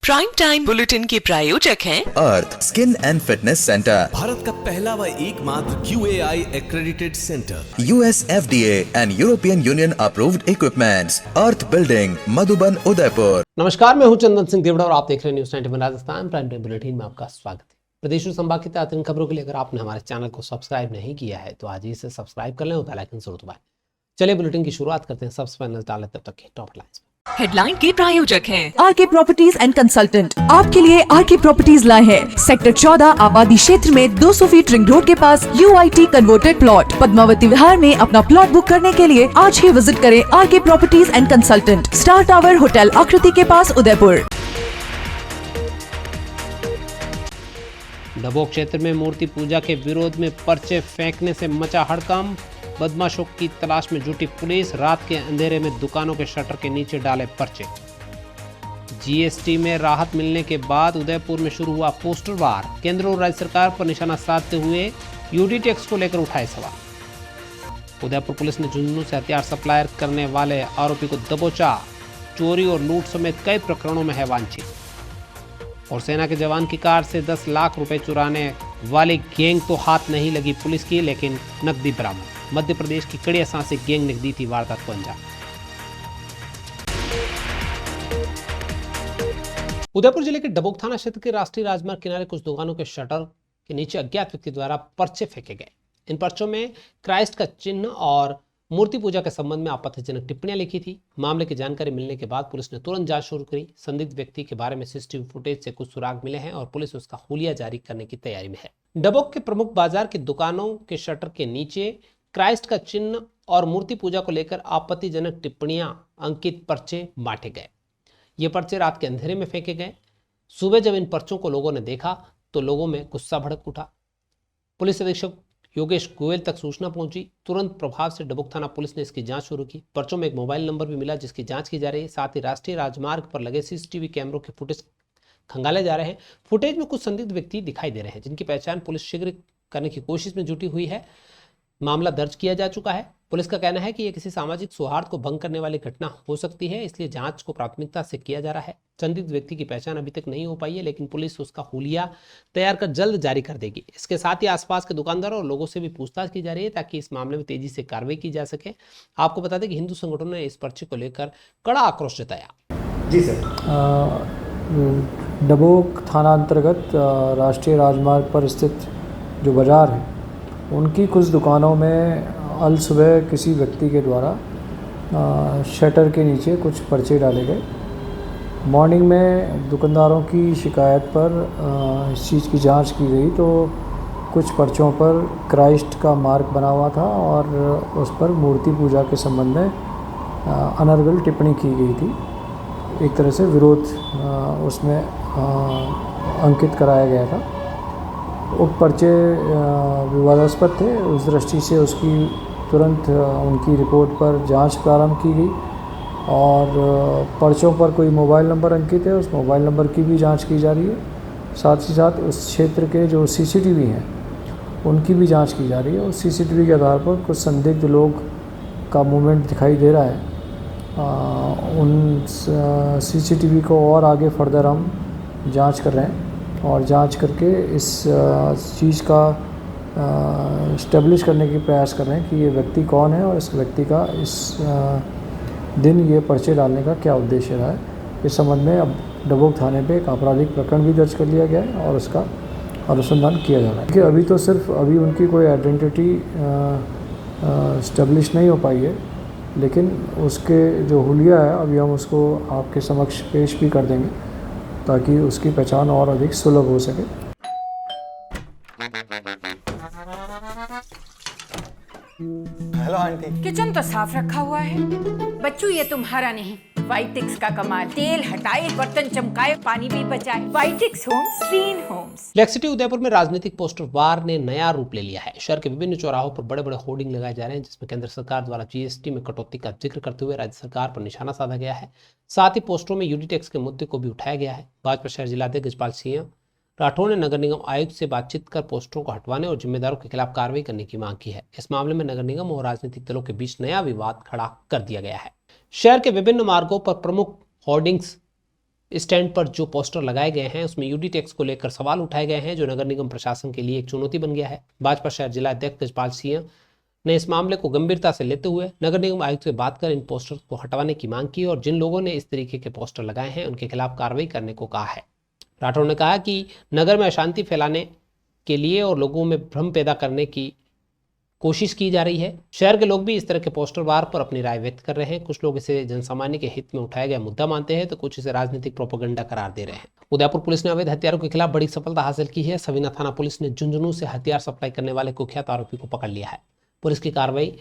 Prime time bulletin के प्रायोजक हैं Earth skin and fitness centre, Bharat का पहला व एकमात्र QAI accredited centre, US FDA and European Union approved equipments, Earth building, Madhuban, Udaipur. नमस्कार, मैं हूं चंदन सिंह देवड़ा और आप देख रहे हैं news 91 Rajasthan prime time bulletin में आपका स्वागत है। प्रदेश और संभाग की ताजा खबरों के लिए अगर आपने हमारे चैनल को सब्सक्राइब नहीं किया है तो आज ही इसे सब्सक्राइब कर लें और बेल आइकन जरूर दबाएं। चलिए बुलेटिन की शुरुआत करते हैं। सबसे पहले नजर डालें तब तक की टॉप लाइंस। हेडलाइन के प्रायोजक हैं आरके प्रॉपर्टीज एंड कंसल्टेंट आपके लिए आरके प्रॉपर्टीज लाए हैं सेक्टर 14 आबादी क्षेत्र में 200 फीट रिंग रोड के पास UIT converted plot Padmavati Vihar में अपना प्लॉट बुक करने के लिए आज ही विजिट करें RK properties and consultant, star tower hotel Aakriti के पास, उदयपुर। डबोक क्षेत्र में मूर्ति पूजा के विरोध में पर्चे फेंकने से मचा हड़कंप। बदमाशों की तलाश में जुटी पुलिस, रात के अंधेरे में दुकानों के शटर के नीचे डाले पर्चे। GST में राहत मिलने के बाद उदयपुर में शुरू हुआ पोस्टर वार। केंद्र और राज्य सरकार पर निशाना साधते हुए UD टैक्स को लेकर उठाए सवाल। उदयपुर पुलिस ने झुंझुनू से हथियार सप्लायर करने वाले आरोपी को दबोचा। चोरी और लूट समेत कई प्रकरणों में है वांछित। और सेना के जवान की कार से 10 लाख रुपए चुराने वाली गैंग तो हाथ नहीं लगी पुलिस की, लेकिन नकदी बरामद। मध्य प्रदेश की कड़ी सांसिक गैंग ने दी थी वारदात को अंजाम। उदयपुर जिले के डबोक थाना क्षेत्र के राष्ट्रीय राजमार्ग किनारे कुछ दुकानों के शटर के नीचे अज्ञात व्यक्ति द्वारा पर्चे फेंके गए। इन पर्चों में क्राइस्ट का चिन्ह और मूर्ति पूजा के संबंध में आपत्तिजनक टिप्पणियां लिखी थी। मामले की जानकारी मिलने के बाद पुलिस ने तुरंत जांच शुरू करी। संदिग्ध व्यक्ति के बारे में CCTV फुटेज से कुछ सुराग मिले हैं और पुलिस उसका हुलिया जारी करने की तैयारी में है। डबोक के प्रमुख बाजार की दुकानों के शटर के नीचे क्राइस्ट का चिन्ह और मूर्ति पूजा को लेकर आपत्तिजनक टिप्पणियां अंकित पर्चे बांटे गए। ये पर्चे रात के अंधेरे में फेंके गए। सुबह जब इन पर्चों को लोगों ने देखा तो लोगों में गुस्सा भड़क उठा। पुलिस अधीक्षक योगेश गोयल तक सूचना पहुंची। तुरंत प्रभाव से डबोक थाना पुलिस ने इसकी जांच शुरू की। पर्चों में एक मोबाइल नंबर भी मिला जिसकी जांच की जा रही है। साथ ही राष्ट्रीय राजमार्ग पर लगे CCTV कैमरों के फुटेज खंगाले जा रहे हैं। फुटेज में कुछ संदिग्ध व्यक्ति दिखाई दे रहे हैं जिनकी पहचान पुलिस शीघ्र करने की कोशिश में जुटी हुई है। मामला दर्ज किया जा चुका है। पुलिस का कहना है कि यह किसी सामाजिक सौहार्द को भंग करने वाली घटना हो सकती है, इसलिए जांच को प्राथमिकता से किया जा रहा है। संदिग्ध व्यक्ति की पहचान अभी तक नहीं हो पाई है, लेकिन पुलिस उसका हुलिया तैयार कर जल्द जारी कर देगी। इसके साथ ही आसपास के दुकानदारों और लोगों से भी पूछताछ की जा रही है ताकि इस मामले में तेजी से कार्रवाई की जा सके। आपको बता दें कि हिंदू संगठनों ने इस पर्चे को लेकर कड़ा आक्रोश जताया। जी सर, डबोक थाना अंतर्गत राष्ट्रीय राजमार्ग पर स्थित जो बाजार है उनकी कुछ दुकानों में अल सुबह किसी व्यक्ति के द्वारा शटर के नीचे कुछ पर्चे डाले गए। मॉर्निंग में दुकानदारों की शिकायत पर इस चीज़ की जांच की गई तो कुछ पर्चों पर क्राइस्ट का मार्क बना हुआ था और उस पर मूर्ति पूजा के संबंध में अनर्गल टिप्पणी की गई थी। एक तरह से विरोध उसमें अंकित कराया गया था। उक्त पर्चे विवादास्पद थे। उस दृष्टि से उसकी तुरंत उनकी रिपोर्ट पर जांच प्रारंभ की गई और पर्चों पर कोई मोबाइल नंबर अंकित है, उस मोबाइल नंबर की भी जांच की जा रही है। साथ ही साथ उस क्षेत्र के जो CCTV हैं उनकी भी जांच की जा रही है और CCTV के आधार पर कुछ संदिग्ध लोग का मूवमेंट दिखाई दे रहा है। उन CCTV को और आगे फर्दर हम जांच कर रहे हैं और जांच करके इस चीज़ का इस्टेब्लिश करने की प्रयास कर रहे हैं कि ये व्यक्ति कौन है और इस व्यक्ति का इस दिन ये पर्चे डालने का क्या उद्देश्य रहा है। इस संबंध में अब डबोक थाने पे एक आपराधिक प्रकरण भी दर्ज कर लिया गया है और उसका अनुसंधान किया जा रहा है। कि अभी तो सिर्फ अभी उनकी कोई आइडेंटिटी इस्टेब्लिश नहीं हो पाई है, लेकिन उसके जो हुलिया है अभी हम उसको आपके समक्ष पेश भी कर देंगे ताकि उसकी पहचान और अधिक सुलभ हो सके। Hello aunty. किचन तो साफ रखा हुआ है। बच्चू ये तुम्हारा नहीं, वाइटिक्स का कमाल। तेल हटाए, बर्तन चमकाए, पानी भी बचाए। वाइटिक्स homes, clean homes. Lake city Udaipur में राजनीतिक पोस्टर वार ने नया रूप ले लिया है। शहर के विभिन्न चौराहों पर बड़े बड़े होर्डिंग लगाए जा रहे हैं जिसमें केंद्र सरकार द्वारा GST में कटौती का जिक्र करते हुए राज्य सरकार पर निशाना साधा गया है। साथ ही पोस्टरों में UD टैक्स के मुद्दे को भी उठाया गया है। भाजपा शहर जिलाध्यक्ष गजपाल सिंह राठौर ने नगर निगम आयुक्त से बातचीत कर पोस्टरों को हटवाने और जिम्मेदारों के खिलाफ कार्रवाई करने की मांग की है। इस मामले में नगर निगम और राजनीतिक दलों के बीच नया विवाद खड़ा कर दिया गया है। शहर के विभिन्न मार्गों पर प्रमुख होर्डिंग्स स्टैंड पर जो पोस्टर लगाए गए हैं उसमें यूडी टैक्स को लेकर सवाल उठाए गए हैं, जो नगर निगम प्रशासन के लिए एक चुनौती बन गया है। भाजपा शहर जिला अध्यक्ष तेजपाल सिंह ने इस मामले को गंभीरता से लेते हुए नगर निगम आयुक्त से बात कर इन पोस्टर को हटवाने की मांग की और जिन लोगों ने इस तरीके के पोस्टर लगाए हैं उनके खिलाफ कार्रवाई करने को कहा है। राठौड़ ने कहा कि नगर में अशांति फैलाने के लिए और लोगों में भ्रम पैदा करने की कोशिश की जा रही है। शहर के लोग भी इस तरह के पोस्टर वार पर अपनी राय व्यक्त कर रहे हैं। कुछ लोग इसे जनसामान्य के हित में उठाया गया मुद्दा मानते हैं तो कुछ इसे राजनीतिक प्रोपेगेंडा करार दे रहे हैं। उदयपुर पुलिस ने अवैध हथियारों के खिलाफ बड़ी सफलता हासिल की है। सवीना थाना पुलिस ने झुंझुनू से हथियार सप्लाई करने वाले कुख्यात आरोपी को पकड़ लिया है। पुलिस की कार्रवाई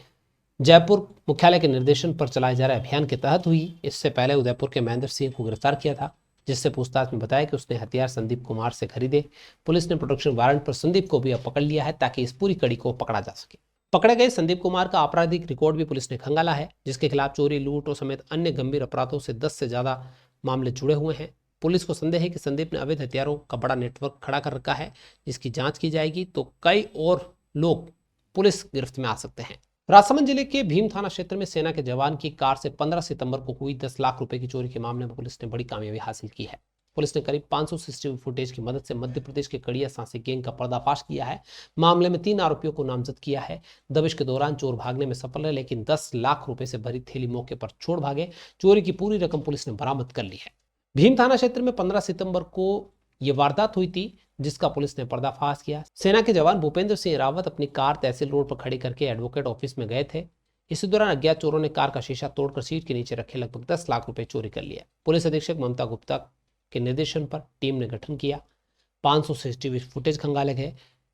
जयपुर मुख्यालय के निर्देशन पर चलाए जा रहे अभियान के तहत हुई। इससे पहले उदयपुर के महेंद्र सिंह को गिरफ्तार किया था, जिससे पूछताछ में बताया कि उसने हथियार संदीप कुमार से खरीदे। पुलिस ने प्रोटेक्शन वारंट पर संदीप को भी अब पकड़ लिया है ताकि इस पूरी कड़ी को पकड़ा जा सके। पकड़े गए संदीप कुमार का आपराधिक रिकॉर्ड भी पुलिस ने खंगाला है, जिसके खिलाफ चोरी, लूट और समेत अन्य गंभीर अपराधों से 10 से ज्यादा मामले जुड़े हुए हैं। पुलिस को संदेह है कि संदीप ने अवैध हथियारों का बड़ा नेटवर्क खड़ा कर रखा है, जिसकी जांच की जाएगी तो कई और लोग पुलिस गिरफ्त में आ सकते हैं। राजसमंद जिले के भीम थाना क्षेत्र में सेना के जवान की कार से 15 सितंबर को हुई 10 लाख रुपए की चोरी के मामले में पुलिस ने बड़ी कामयाबी हासिल की है। पुलिस ने करीब 500 सीसीटीवी फुटेज की मदद से मध्य प्रदेश के कड़िया सांसी गैंग का पर्दाफाश किया है। मामले में 3 आरोपियों को नामजद किया है। दबिश के दौरान चोर भागने में सफल रहे, लेकिन 10 लाख रुपए से भरी थैली मौके पर छोड़ भागे। चोरी की पूरी रकम पुलिस ने बरामद कर ली है। भीम थाना क्षेत्र में 15 सितंबर को यह वारदात हुई थी, जिसका पुलिस ने पर्दाफाश किया। सेना के जवान भूपेंद्र सिंह रावत अपनी कार तहसील रोड पर खड़ी करके एडवोकेट ऑफिस में गए थे। इसी दौरान अज्ञात चोरों ने कार का शीशा तोड़कर सीट के नीचे रखे लगभग 10 लाख रुपए चोरी कर लिया। पुलिस अधीक्षक ममता गुप्ता के निर्देशन पर टीम ने गठन किया। 500 सीसीटीवी फुटेज खंगाले गए।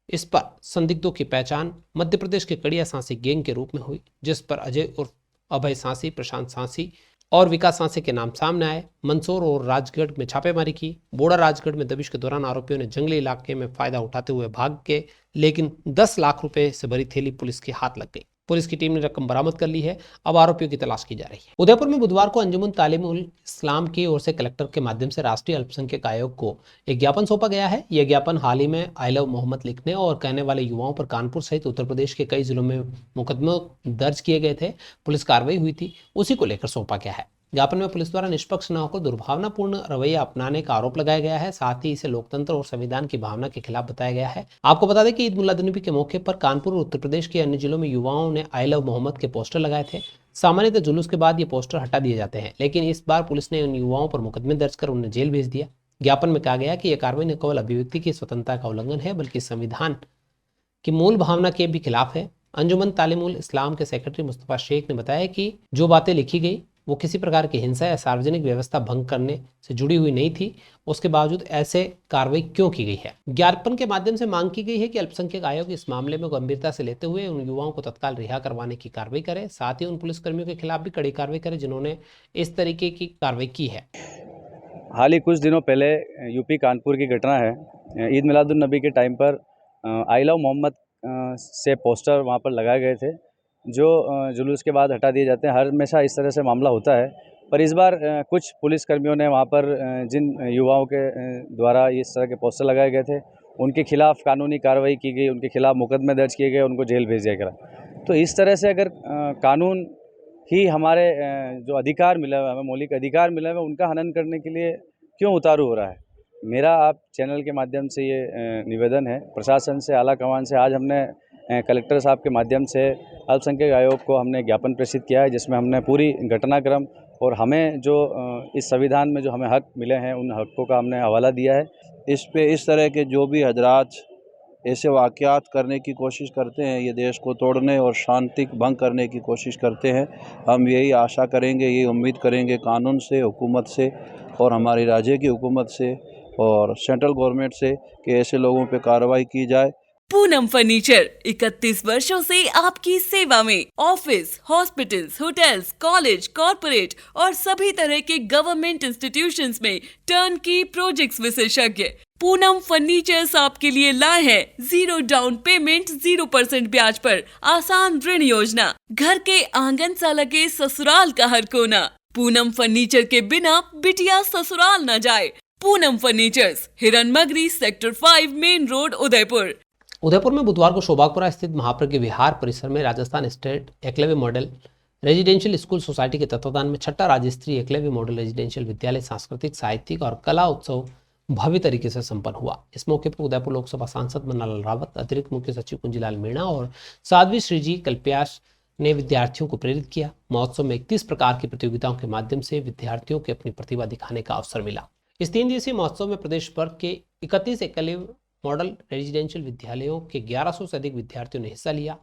इस पर संदिग्धों की पहचान मध्य प्रदेश के कड़िया सांसी गैंग के रूप में हुई, जिस पर अजय उर्फ अभय सांसी, प्रशांत सांसी और विकास सांसी के नाम सामने आए। मंदसौर और राजगढ़ में छापेमारी की। बोड़ा राजगढ़ में दबिश के दौरान आरोपियों ने जंगली इलाके में फायदा उठाते हुए भाग के, लेकिन 10 लाख रुपए से भरी थैली पुलिस के हाथ लग गई। पुलिस की टीम ने रकम बरामद कर ली है। अब आरोपियों की तलाश की जा रही है। उदयपुर में बुधवार को अंजुमन तालीमुल इस्लाम की ओर से कलेक्टर के माध्यम से राष्ट्रीय अल्पसंख्यक आयोग को एक ज्ञापन सौंपा गया है। यह ज्ञापन हाल ही में आई लव मोहम्मद लिखने और कहने वाले युवाओं पर कानपुर सहित उत्तर प्रदेश के कई जिलों में मुकदमे दर्ज किए गए थे। पुलिस कार्रवाई हुई थी, उसी को लेकर सौंपा गया है। ज्ञापन में पुलिस द्वारा निष्पक्ष न होकर दुर्भावनापूर्ण रवैया अपनाने का आरोप लगाया गया है। साथ ही इसे लोकतंत्र और संविधान की भावना के खिलाफ बताया गया है। आपको बता दें कि ईद मुल्लाद नबी के मौके पर कानपुर और उत्तर प्रदेश के अन्य जिलों में युवाओं ने आई लव मोहम्मद के पोस्टर लगाए थे। सामान्यतः जुलूस के बाद ये पोस्टर हटा दिए जाते हैं, लेकिन इस बार पुलिस ने उन युवाओं पर मुकदमे दर्ज कर उन्हें जेल भेज दिया। ज्ञापन में कहा गया कि यह कार्रवाई न केवल अभिव्यक्ति की स्वतंत्रता का उल्लंघन है, बल्कि संविधान की मूल भावना के भी खिलाफ है। अंजुमन तालीमुल इस्लाम के सेक्रेटरी मुस्तफा शेख ने बताया कि जो बातें लिखी गई वो किसी प्रकार की हिंसा या सार्वजनिक व्यवस्था भंग करने से जुड़ी हुई नहीं थी। उसके बावजूद ऐसे कार्रवाई क्यों की गई है? ज्ञापन के माध्यम से मांग की गई है कि अल्पसंख्यक आयोग इस मामले में गंभीरता से लेते हुए उन युवाओं को तत्काल रिहा करवाने की कार्रवाई करे। साथ ही उन पुलिसकर्मियों के खिलाफ भी कड़ी कार्रवाई करे जिन्होंने इस तरीके की कार्रवाई की है। हाल ही कुछ दिनों पहले यूपी कानपुर की घटना है। ईद मिलादुन नबी के टाइम पर आई लव मोहम्मद से पोस्टर वहाँ पर लगाए गए थे, जो जुलूस के बाद हटा दिए जाते हैं। हर हमेशा इस तरह से मामला होता है, पर इस बार कुछ पुलिसकर्मियों ने वहाँ पर जिन युवाओं के द्वारा इस तरह के पोस्टर लगाए गए थे उनके खिलाफ कानूनी कार्रवाई की गई, उनके खिलाफ मुकदमे दर्ज किए गए, उनको जेल भेज दिया गया। तो इस तरह से अगर कानून ही हमारे जो अधिकार मिला हुआ है, हमें मौलिक अधिकार मिला हुआ है, उनका हनन करने के लिए क्यों उतारू हो रहा है? मेरा आप चैनल के माध्यम से ये निवेदन है प्रशासन से, आला कमान से। आज हमने कलेक्टर साहब के माध्यम से अल्पसंख्यक आयोग को हमने ज्ञापन प्रेषित किया है, जिसमें हमने पूरी घटनाक्रम और हमें जो इस संविधान में जो हमें हक मिले हैं उन हकों का हमने हवाला दिया है। इस तरह के जो भी हजरात ऐसे वाक़यात करने की कोशिश करते हैं, ये देश को तोड़ने और शांति भंग करने की कोशिश करते हैं, हम यही आशा करेंगे, यही उम्मीद करेंगे कानून से, हुकूमत से और हमारी राज्य की हुकूमत से और सेंट्रल गवर्नमेंट से कि ऐसे लोगों पे कार्रवाई की जाए। पूनम फर्नीचर 31 वर्षों से आपकी सेवा में। Office, hospitals, hotels, college, corporate और सभी तरह के गवर्नमेंट इंस्टीट्यूशंस में टर्नकी प्रोजेक्ट्स विशेषज्ञ पूनम फर्नीचर्स आपके लिए लाए हैं 0 डाउन पेमेंट 0% ब्याज पर आसान ऋण योजना। घर के आंगन सा लगे ससुराल का हर कोना। पूनम फर्नीचर के बिना बिटिया ससुराल न जाए। पूनम फर्नीचर्स, हिरन मगरी, sector 5, main road, Udaipur. Udaipur में बुधवार को शोभागपुरा स्थित महाप्रज्ञ विहार परिसर में Rajasthan state Eklavya model residential school society के तत्वाधान में छठा राज्य स्तरीय एकलव्य मॉडल रेजिडेंशियल विद्यालय सांस्कृतिक, साहित्यिक और कला उत्सव भव्य तरीके से संपन्न हुआ। इस मौके पर उदयपुर लोकसभा सांसद मन्नालाल रावत, अतिरिक्त मुख्य सचिव कुंजीलाल मीणा और साध्वी श्रीजी कल्प्यास ने विद्यार्थियों को प्रेरित किया। महोत्सव में 31 प्रकार की प्रतियोगिताओं के माध्यम से विद्यार्थियों को अपनी प्रतिभा दिखाने का अवसर मिला। इस 3 दिवसीय महोत्सव में प्रदेश भर के 31 एकलव्य मॉडल रेजिडेंशियल विद्यालयों के 1100 से अधिक विद्यार्थियों ने हिस्सा लिया।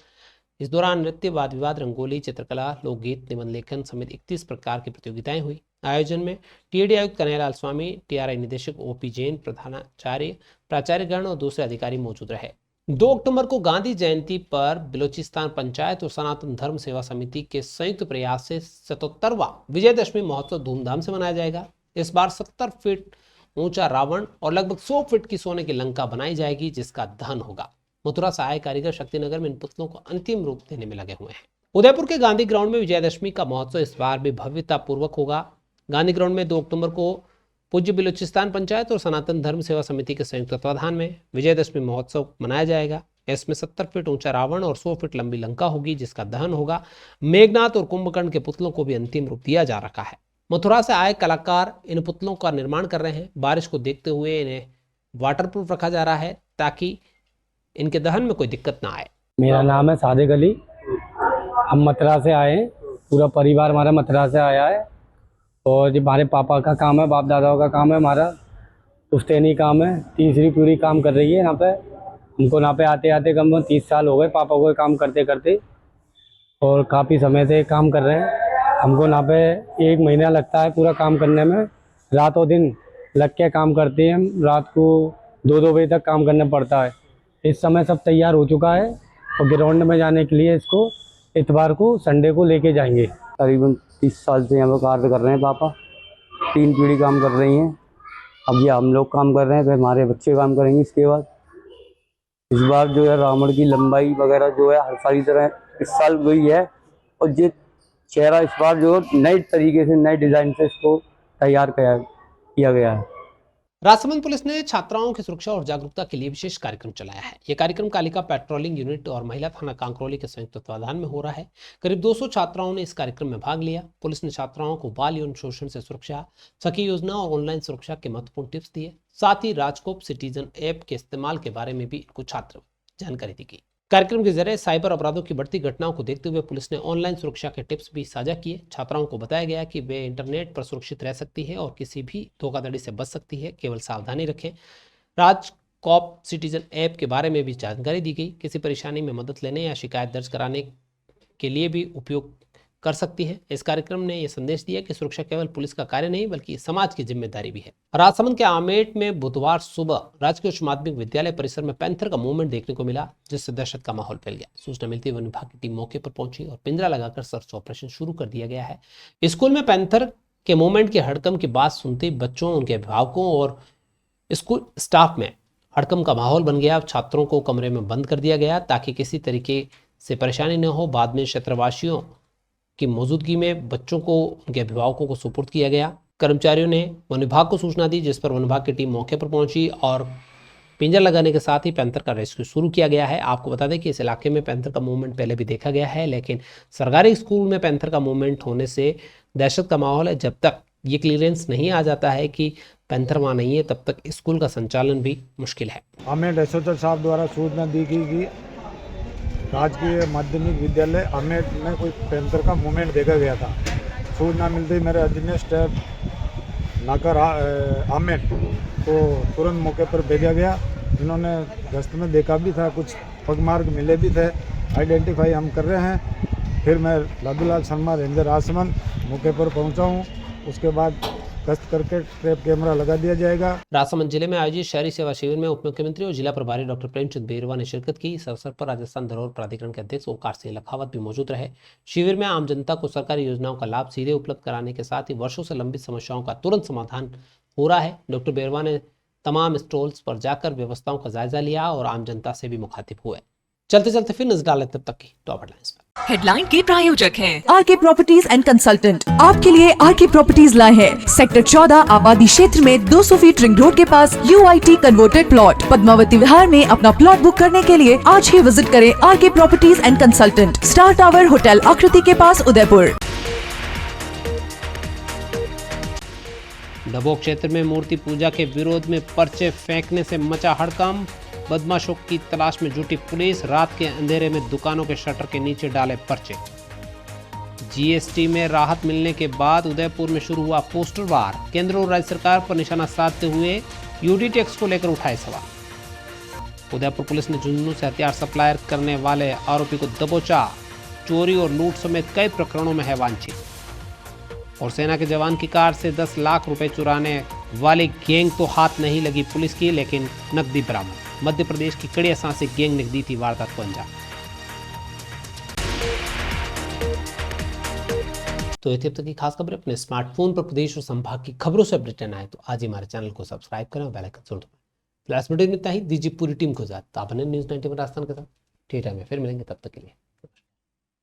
इस दौरान नृत्य, वाद विवाद, रंगोली, चित्रकला, लोकगीत, निबंध लेखन समेत 31 प्रकार की प्रतियोगिताएं हुई। आयोजन में टीएडी आयुक्त कन्हैयालाल स्वामी, टीआरआई निदेशक ओपी जैन, प्रधानाचार्य, प्राचार्यगण और दूसरे अधिकारी मौजूद रहे। 2 अक्टूबर को गांधी जयंती पर बलूचिस्तान पंचायत और सनातन धर्म सेवा समिति के संयुक्त प्रयास से 77वां विजयदशमी महोत्सव धूमधाम से मनाया जाएगा। इस बार 70 फीट ऊंचा रावण और लगभग 100 फीट की सोने की लंका बनाई जाएगी, जिसका दहन होगा। मथुरा से आए कारीगर शक्तिनगर में इन पुतलों को अंतिम रूप देने में लगे हुए हैं। उदयपुर के गांधी ग्राउंड में विजयदशमी का महोत्सव इस बार भी भव्यता पूर्वक होगा। गांधी ग्राउंड में 2 अक्टूबर को पूज्य बलूचिस्तान पंचायत और सनातन धर्म सेवा समिति के संयुक्त तत्वाधान में विजयदशमी महोत्सव मनाया जाएगा। इसमें 70 फीट ऊंचा रावण और 100 फीट लंबी लंका होगी, जिसका दहन होगा। मेघनाथ और कुंभकर्ण के पुतलों को भी अंतिम रूप दिया जा रखा है। मथुरा से आए कलाकार इन पुतलों का निर्माण कर रहे हैं। बारिश को देखते हुए इन्हें वाटरप्रूफ रखा जा रहा है ताकि इनके दहन में कोई दिक्कत ना आए। मेरा नाम है सादिक अली। हम मथुरा से आए हैं, पूरा परिवार हमारा मथुरा से आया है और ये हमारे पापा का काम है, बाप दादाओं का काम है, हमारा पुश्तैनी काम है। तीसरी पीढ़ी काम कर रही है यहाँ पे। हमको यहाँ पे आते आते कम से कम 30 साल हो गए पापा को काम करते करते, और काफ़ी समय से काम कर रहे हैं। हमको यहाँ पे 1 महीना लगता है पूरा काम करने में। रातों दिन लग के काम करते हैं हम। रात को 2-2 बजे तक काम करना पड़ता है। इस समय सब तैयार हो चुका है और ग्राउंड में जाने के लिए इसको इतवार को, संडे को लेके जाएंगे। करीबन 30 साल से यहाँ पर कार्य कर रहे हैं पापा। 3 पीढ़ी काम कर रही हैं। अब ये हम लोग काम कर रहे हैं, फिर हमारे बच्चे काम करेंगे इसके बाद। इस बार जो है रावण की लंबाई वगैरह जो है हर साल की तरह इस साल वही है, और ये चेहरा इस बार जो नए तरीके से, नए डिज़ाइन से इसको तैयार किया गया है। राजसमंद पुलिस ने छात्राओं की सुरक्षा और जागरूकता के लिए विशेष कार्यक्रम चलाया है। यह कार्यक्रम कालिका पेट्रोलिंग यूनिट और महिला थाना कांकरोली के संयुक्त तत्वाधान में हो रहा है। करीब 200 छात्राओं ने इस कार्यक्रम में भाग लिया। पुलिस ने छात्राओं को बाल यौन शोषण से सुरक्षा, सखी योजना और ऑनलाइन सुरक्षा के महत्वपूर्ण टिप्स दिए। साथ ही राजकोप सिटीजन ऐप के इस्तेमाल के बारे में भी इनको छात्र जानकारी दी गई। कार्यक्रम के जरिए साइबर अपराधों की बढ़ती घटनाओं को देखते हुए पुलिस ने ऑनलाइन सुरक्षा के टिप्स भी साझा किए। छात्राओं को बताया गया कि वे इंटरनेट पर सुरक्षित रह सकती है और किसी भी धोखाधड़ी से बच सकती है, केवल सावधानी रखें। राजकॉप सिटीजन ऐप के बारे में भी जानकारी दी गई। किसी परेशानी में मदद लेने या शिकायत दर्ज कराने के लिए भी उपयोग कर सकती है। इस कार्यक्रम ने यह संदेश दिया कि सुरक्षा केवल पुलिस का कार्य नहीं बल्कि समाज की जिम्मेदारी भी है। राजसमंद के आमेट में बुधवार सुबह राजकीय उच्च माध्यमिक विद्यालय परिसर में पैंथर का मूवमेंट देखने को मिला, जिससे दहशत का माहौल फैल गया। सूचना मिलती वन विभाग की टीम मौके पर पहुंची और पिंजरा लगाकर सर्च ऑपरेशन शुरू कर दिया गया है। स्कूल में पैंथर के मूवमेंट के हड़कंप की बात सुनते ही बच्चों, उनके अभिभावकों और स्कूल स्टाफ में हड़कंप का माहौल बन गया। छात्रों को कमरे में बंद कर दिया गया ताकि किसी तरीके से परेशानी न हो। बाद में क्षेत्रवासियों की मौजूदगी में बच्चों को उनके अभिभावकों को सुपुर्द किया गया। कर्मचारियों ने वन विभाग को सूचना दी, जिस पर वन विभाग की टीम मौके पर पहुंची और पिंजरा लगाने के साथ ही पैंथर का रेस्क्यू शुरू किया गया है। आपको बता दें कि इस इलाके में पैंथर का मूवमेंट पहले भी देखा गया है, लेकिन सरकारी स्कूल में पैंथर का मूवमेंट होने से दहशत का माहौल है। जब तक ये क्लियरेंस नहीं आ जाता है कि पैंथर वहाँ नहीं है, तब तक स्कूल का संचालन भी मुश्किल है। हमें एसओएच साहब द्वारा सूचना दी गई कि राजकीय माध्यमिक विद्यालय अमेठ में कोई पैंथर का मूवमेंट देखा गया था। सूचना मिलते ही मेरे अधीनस्थ स्टाफ नाकर अमेठ को तुरंत मौके पर भेजा गया। इन्होंने गश्त में देखा भी था, कुछ पगमार्ग मिले भी थे, आइडेंटिफाई हम कर रहे हैं। फिर मैं लादूलाल शर्मा रेंजर राजसमंद मौके पर पहुंचा हूं। उसके बाद गश्त करके ट्रैप कैमरा लगा दिया जाएगा। राजसमंद जिले में आयोजित शहरी सेवा शिविर में उप मुख्यमंत्री और जिला प्रभारी डॉक्टर प्रेमचंद बेरवा ने शिरकत की। इस अवसर पर राजस्थान धरोहर प्राधिकरण के अध्यक्ष ओंकार सिंह लखावत भी मौजूद रहे। शिविर में आम जनता को सरकारी योजनाओं का लाभ सीधे उपलब्ध कराने के साथ ही वर्षों से लंबित समस्याओं का तुरंत समाधान हो रहा है। डॉक्टर बेरवा ने तमाम स्टॉल्स पर जाकर व्यवस्थाओं का जायजा लिया और आम जनता से भी मुखातिब हुए। चलते चलते फिर नजर डालें तब तक की टॉप हेडलाइंस पर। हेडलाइन के प्रायोजक हैं आर के प्रॉपर्टीज एंड कंसल्टेंट आपके लिए आर के प्रॉपर्टीज लाए हैं सेक्टर 14 आबादी क्षेत्र में 200 फीट रिंग रोड के पास UIT converted plot Padmavati Vihar में अपना प्लॉट बुक करने के लिए आज ही विजिट करें आर के properties and consultant, star tower hotel Aakriti के पास, उदयपुर। डबोक क्षेत्र में मूर्ति पूजा के विरोध में पर्चे फेंकने से मचा हड़कंप। बदमाशों की तलाश में जुटी पुलिस, रात के अंधेरे में दुकानों के शटर के नीचे डाले पर्चे। GST में राहत मिलने के बाद उदयपुर में शुरू हुआ पोस्टर वार। केंद्र और राज्य सरकार पर निशाना साधते हुए UD टैक्स को लेकर उठाए सवाल। उदयपुर पुलिस ने झुंझुनू से हथियार सप्लायर करने वाले आरोपी को दबोचा। चोरी और लूट समेत कई प्रकरणों में है वांछित। और सेना के जवान की कार से 10 लाख रुपए चुराने वाली गैंग तो हाथ नहीं लगी पुलिस की, लेकिन नकदी बरामद। मध्य प्रदेश की कड़ी सांसे गैंग ने दी थी वारदात को अंजाम। तो ये थी अब तक की खास खबर। अपने स्मार्टफोन पर प्रदेश और संभाग की खबरों से अपडेट रहना है तो आज ही हमारे चैनल को सब्सक्राइब करें और बेल आइकन जरूर दबाएं। लास्ट वीडियो में इतना ही। दीजिए पूरी टीम को इजाजत। आप बने न्यूज़ 91 राजस्थान के साथ। ठीक है, फिर मिलेंगे, तब तक के लिए।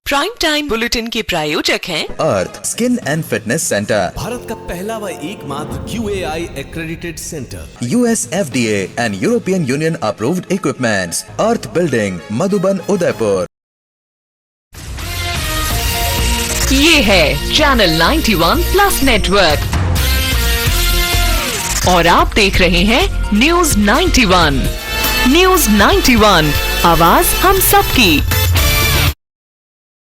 प्राइम टाइम बुलेटिन के प्रायोजक हैं Earth skin and fitness centre, Bharat का पहला व एकमात्र QAI accredited center, US FDA and European Union approved equipments, earth building, Madhuban, Udaipur. ये है चैनल 91 प्लस नेटवर्क और आप देख रहे हैं न्यूज़ 91। न्यूज़ 91, आवाज हम सबकी।